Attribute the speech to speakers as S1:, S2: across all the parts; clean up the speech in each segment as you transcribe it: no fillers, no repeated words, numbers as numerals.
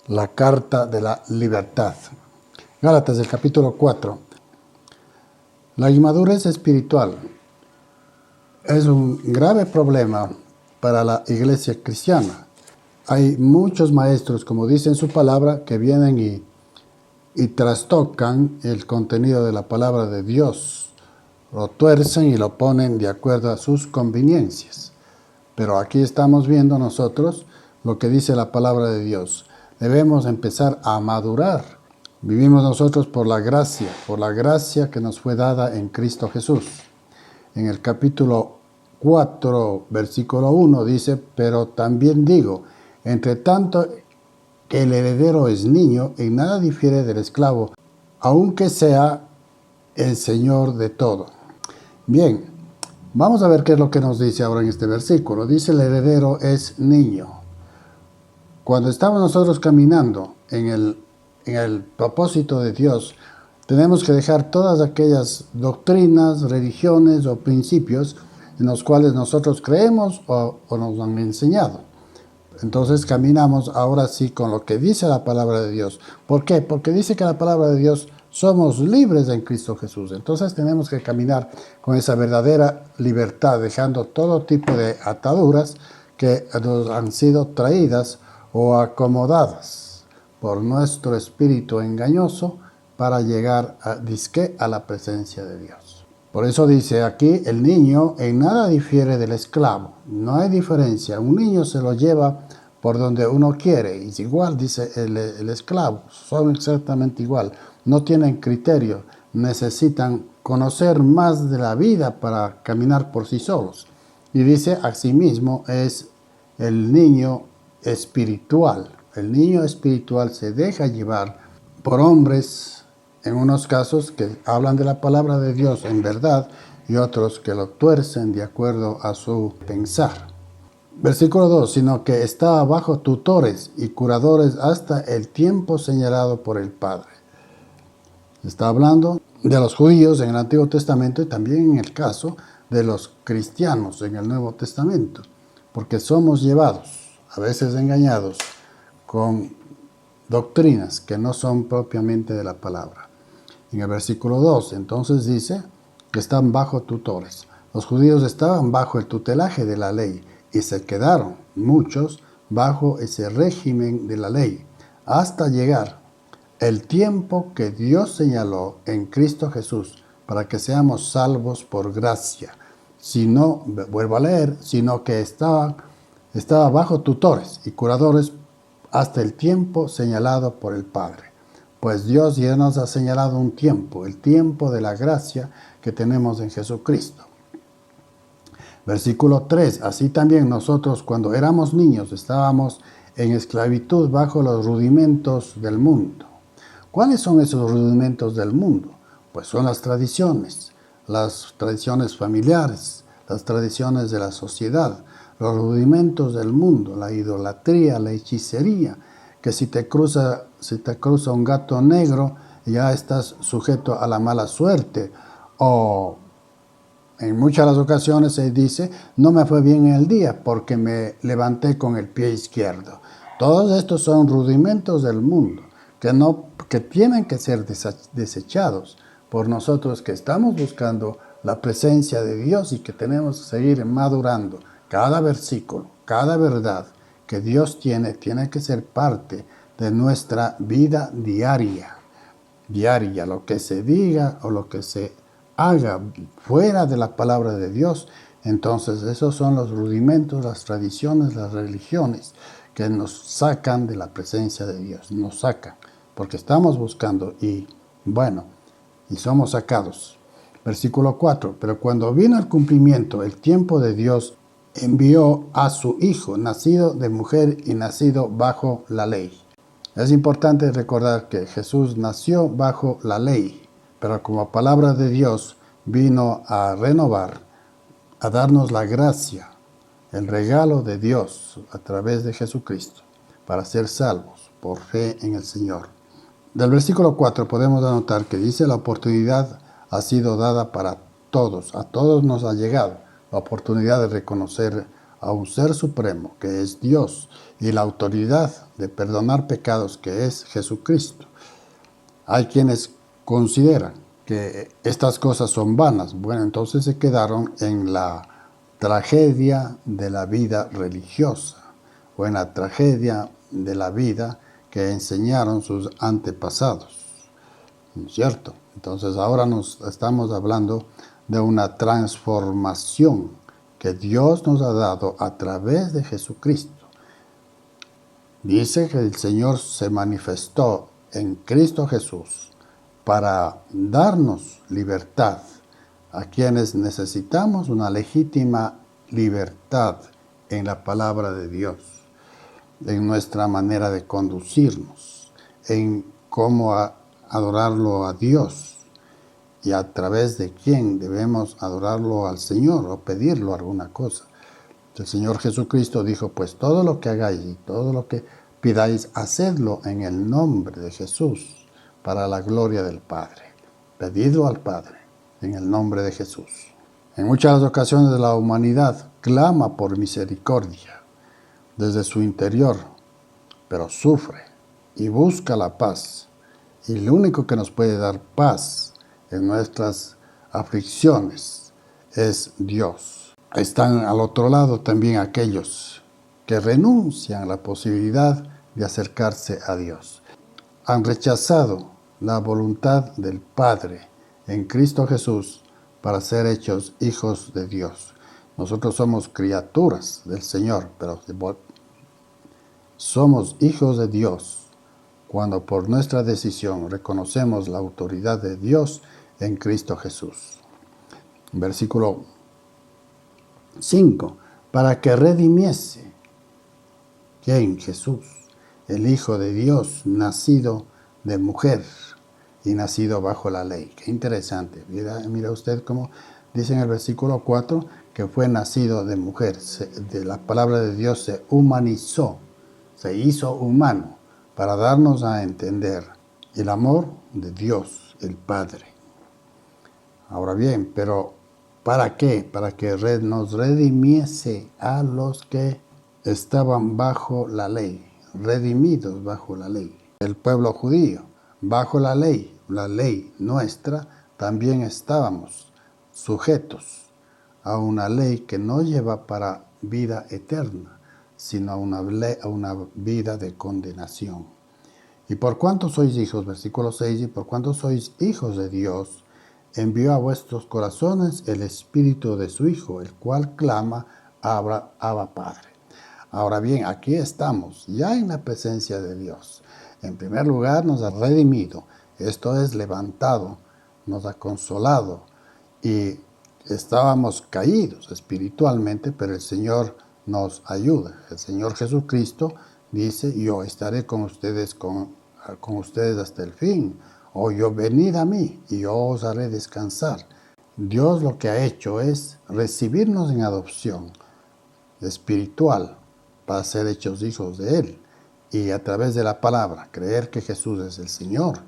S1: la carta de la libertad. Gálatas, el capítulo 4. La inmadurez espiritual es un grave problema para la iglesia cristiana. Hay muchos maestros, como dice en su palabra, que vienen y trastocan el contenido de la palabra de Dios. Lo tuercen y lo ponen de acuerdo a sus conveniencias. Pero aquí estamos viendo nosotros lo que dice la palabra de Dios. Debemos empezar a madurar. Vivimos nosotros por la gracia que nos fue dada en Cristo Jesús. En el capítulo 4, versículo 1 dice, pero también digo, entre tanto que el heredero es niño, en nada difiere del esclavo, aunque sea el Señor de todo. Bien, vamos a ver qué es lo que nos dice ahora en este versículo. Dice, el heredero es niño. Cuando estamos nosotros caminando en el propósito de Dios, tenemos que dejar todas aquellas doctrinas, religiones o principios en los cuales nosotros creemos o nos han enseñado. Entonces caminamos ahora sí con lo que dice la palabra de Dios. ¿Por qué? Porque dice que la palabra de Dios somos libres en Cristo Jesús. Entonces tenemos que caminar con esa verdadera libertad, dejando todo tipo de ataduras que nos han sido traídas o acomodadas por nuestro espíritu engañoso para llegar a la presencia de Dios. Por eso dice aquí, el niño en nada difiere del esclavo. No hay diferencia. Un niño se lo lleva por donde uno quiere. Y es igual, dice el esclavo. Son exactamente igual. No tienen criterio. Necesitan conocer más de la vida para caminar por sí solos. Y dice, asimismo, es el niño espiritual. El niño espiritual se deja llevar por hombres, en unos casos que hablan de la palabra de Dios en verdad y otros que lo tuercen de acuerdo a su pensar. Versículo 2, sino que está bajo tutores y curadores hasta el tiempo señalado por el Padre. Está hablando de los judíos en el Antiguo Testamento y también en el caso de los cristianos en el Nuevo Testamento, porque somos llevados, a veces engañados, con doctrinas que no son propiamente de la palabra. En el versículo 2, entonces dice que están bajo tutores. Los judíos estaban bajo el tutelaje de la ley y se quedaron muchos bajo ese régimen de la ley hasta llegar el tiempo que Dios señaló en Cristo Jesús para que seamos salvos por gracia. Si no, vuelvo a leer, sino que estaba bajo tutores y curadores hasta el tiempo señalado por el Padre. Pues Dios ya nos ha señalado un tiempo, el tiempo de la gracia que tenemos en Jesucristo. Versículo 3, así también nosotros cuando éramos niños estábamos en esclavitud bajo los rudimentos del mundo. ¿Cuáles son esos rudimentos del mundo? Pues son las tradiciones familiares, las tradiciones de la sociedad, los rudimentos del mundo, la idolatría, la hechicería, que si te cruza un gato negro, ya estás sujeto a la mala suerte. O en muchas de las ocasiones se dice, no me fue bien el día porque me levanté con el pie izquierdo. Todos estos son rudimentos del mundo que tienen que ser desechados por nosotros que estamos buscando la presencia de Dios y que tenemos que seguir madurando. Cada versículo, cada verdad que Dios tiene que ser parte de nuestra vida diaria. Lo que se diga o lo que se haga fuera de la palabra de Dios, entonces esos son los rudimentos, las tradiciones, las religiones que nos sacan de la presencia de Dios. Nos sacan, porque estamos buscando y somos sacados. Versículo 4, pero cuando vino el cumplimiento, el tiempo de Dios, envió a su Hijo, nacido de mujer y nacido bajo la ley. Es importante recordar que Jesús nació bajo la ley, pero como palabra de Dios vino a renovar, a darnos la gracia, el regalo de Dios a través de Jesucristo, para ser salvos por fe en el Señor. Del versículo 4 podemos anotar que dice la oportunidad ha sido dada para todos, a todos nos ha llegado la oportunidad de reconocer a un ser supremo, que es Dios, y la autoridad de perdonar pecados, que es Jesucristo. Hay quienes consideran que estas cosas son vanas. Bueno, entonces se quedaron en la tragedia de la vida religiosa o en la tragedia de la vida que enseñaron sus antepasados, ¿no es cierto? Entonces ahora nos estamos hablando de una transformación que Dios nos ha dado a través de Jesucristo. Dice que el Señor se manifestó en Cristo Jesús para darnos libertad a quienes necesitamos una legítima libertad en la palabra de Dios, en nuestra manera de conducirnos, en cómo adorarlo a Dios y a través de quién debemos adorarlo al Señor o pedirlo alguna cosa. El Señor Jesucristo dijo, pues todo lo que hagáis y todo lo que pidáis, hacedlo en el nombre de Jesús, para la gloria del Padre. Pedidlo al Padre en el nombre de Jesús. En muchas ocasiones la humanidad clama por misericordia desde su interior, pero sufre y busca la paz. Y lo único que nos puede dar paz en nuestras aflicciones es Dios. Están al otro lado también aquellos que renuncian a la posibilidad de acercarse a Dios. Han rechazado la voluntad del Padre en Cristo Jesús para ser hechos hijos de Dios. Nosotros somos criaturas del Señor, pero somos hijos de Dios cuando por nuestra decisión reconocemos la autoridad de Dios en Cristo Jesús. Versículo 5. Para que redimiese, ¿quién? Jesús, el Hijo de Dios, nacido de mujer y nacido bajo la ley. Qué interesante. Mira usted cómo dice en el versículo 4 que fue nacido de mujer. De la palabra de Dios se humanizó, se hizo humano para darnos a entender el amor de Dios, el Padre. Ahora bien, pero ¿para qué? Para que nos redimiese a los que estaban bajo la ley, redimidos bajo la ley. El pueblo judío, bajo la ley nuestra, también estábamos sujetos a una ley que no lleva para vida eterna, sino a una vida de condenación. Y por cuanto sois hijos, versículo 6, y por cuanto sois hijos de Dios, envió a vuestros corazones el Espíritu de su Hijo, el cual clama, Abba Padre. Ahora bien, aquí estamos, ya en la presencia de Dios. En primer lugar, nos ha redimido, esto es levantado, nos ha consolado, y estábamos caídos espiritualmente, pero el Señor nos ayuda. El Señor Jesucristo dice, yo estaré con ustedes hasta el fin, o yo venid a mí y yo os haré descansar. Dios lo que ha hecho es recibirnos en adopción espiritual para ser hechos hijos de Él. Y a través de la palabra, creer que Jesús es el Señor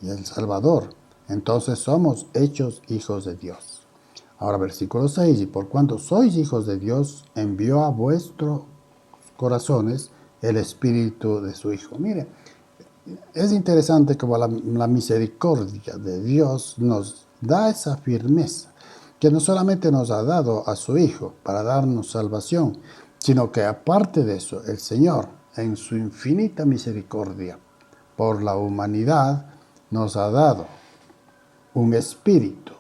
S1: y el Salvador, entonces somos hechos hijos de Dios. Ahora versículo 6, y por cuanto sois hijos de Dios, envió a vuestros corazones el Espíritu de su Hijo. Mire, es interesante como la misericordia de Dios nos da esa firmeza, que no solamente nos ha dado a su Hijo para darnos salvación, sino que aparte de eso, el Señor, en su infinita misericordia por la humanidad, nos ha dado un Espíritu,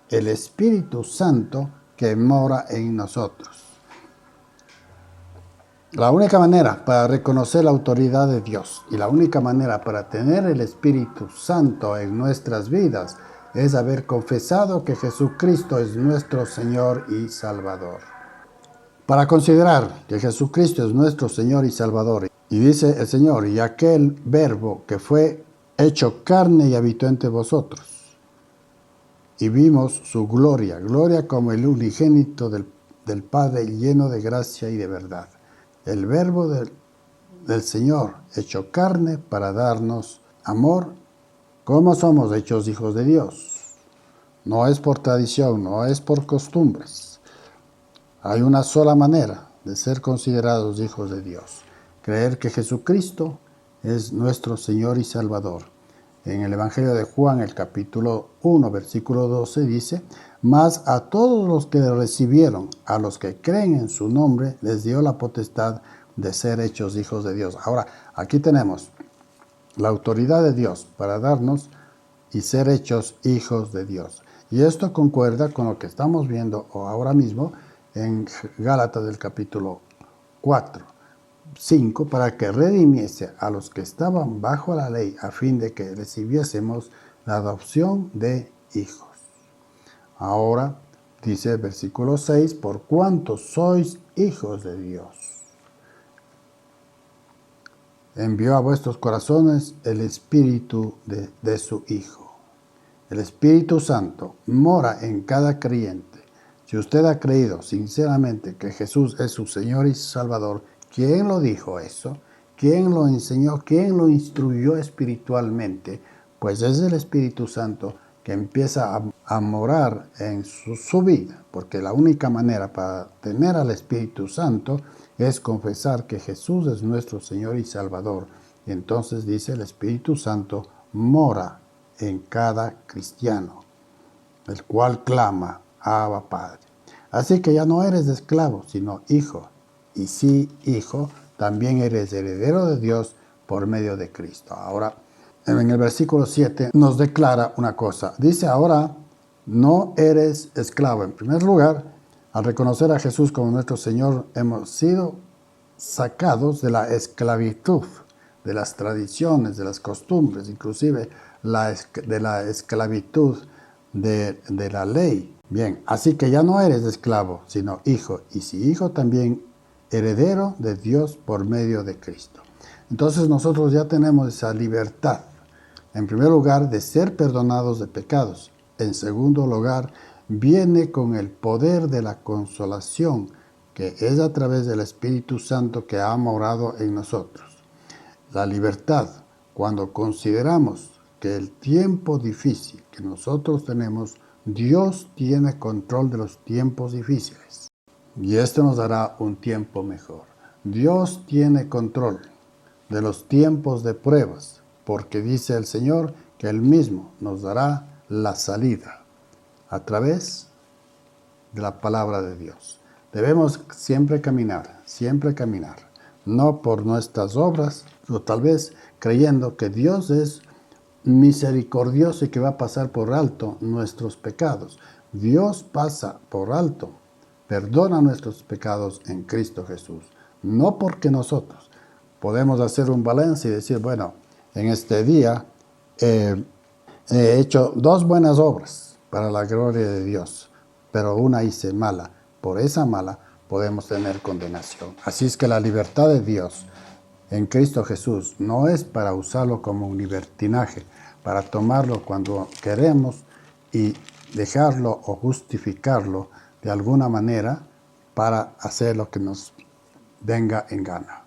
S1: el Espíritu Santo que mora en nosotros. La única manera para reconocer la autoridad de Dios y la única manera para tener el Espíritu Santo en nuestras vidas es haber confesado que Jesucristo es nuestro Señor y Salvador. Para considerar que Jesucristo es nuestro Señor y Salvador, y dice el Señor, y aquel verbo que fue hecho carne y habitó entre vosotros, y vimos su gloria, gloria como el unigénito del Padre lleno de gracia y de verdad. El verbo del Señor hecho carne para darnos amor. ¿Cómo somos hechos hijos de Dios? No es por tradición, no es por costumbres. Hay una sola manera de ser considerados hijos de Dios. Creer que Jesucristo es nuestro Señor y Salvador. En el Evangelio de Juan, el capítulo 1, versículo 12, dice: mas a todos los que le recibieron, a los que creen en su nombre, les dio la potestad de ser hechos hijos de Dios. Ahora, aquí tenemos la autoridad de Dios para darnos y ser hechos hijos de Dios. Y esto concuerda con lo que estamos viendo ahora mismo en Gálatas del capítulo 4, 5, para que redimiese a los que estaban bajo la ley, a fin de que recibiésemos la adopción de hijos. Ahora, dice el versículo 6, por cuanto sois hijos de Dios, envió a vuestros corazones el Espíritu de su Hijo. El Espíritu Santo mora en cada creyente. Si usted ha creído sinceramente que Jesús es su Señor y Salvador, ¿quién lo dijo eso? ¿Quién lo enseñó? ¿Quién lo instruyó espiritualmente? Pues es el Espíritu Santo que empieza a morar en su vida, porque la única manera para tener al Espíritu Santo es confesar que Jesús es nuestro Señor y Salvador. Y entonces dice, el Espíritu Santo mora en cada cristiano, el cual clama, Abba Padre. Así que ya no eres esclavo, sino hijo. Y si hijo, también eres heredero de Dios por medio de Cristo. Ahora, en el versículo 7 nos declara una cosa. Dice, ahora no eres esclavo. En primer lugar, al reconocer a Jesús como nuestro Señor, hemos sido sacados de la esclavitud, de las tradiciones, de las costumbres, inclusive de la esclavitud de la ley. Bien, así que ya no eres esclavo, sino hijo. Y si hijo, también heredero de Dios por medio de Cristo. Entonces nosotros ya tenemos esa libertad. En primer lugar, de ser perdonados de pecados. En segundo lugar, viene con el poder de la consolación, que es a través del Espíritu Santo que ha morado en nosotros. La libertad, cuando consideramos que el tiempo difícil que nosotros tenemos, Dios tiene control de los tiempos difíciles. Y esto nos dará un tiempo mejor. Dios tiene control de los tiempos de pruebas, porque dice el Señor que Él mismo nos dará la salida a través de la palabra de Dios. Debemos siempre caminar, no por nuestras obras, o tal vez creyendo que Dios es misericordioso y que va a pasar por alto nuestros pecados. Dios pasa por alto, perdona nuestros pecados en Cristo Jesús. No porque nosotros podemos hacer un balance y decir, bueno, en este día he hecho 2 buenas obras para la gloria de Dios, pero una hice mala. Por esa mala podemos tener condenación. Así es que la libertad de Dios en Cristo Jesús no es para usarlo como un libertinaje, para tomarlo cuando queremos y dejarlo o justificarlo de alguna manera para hacer lo que nos venga en gana.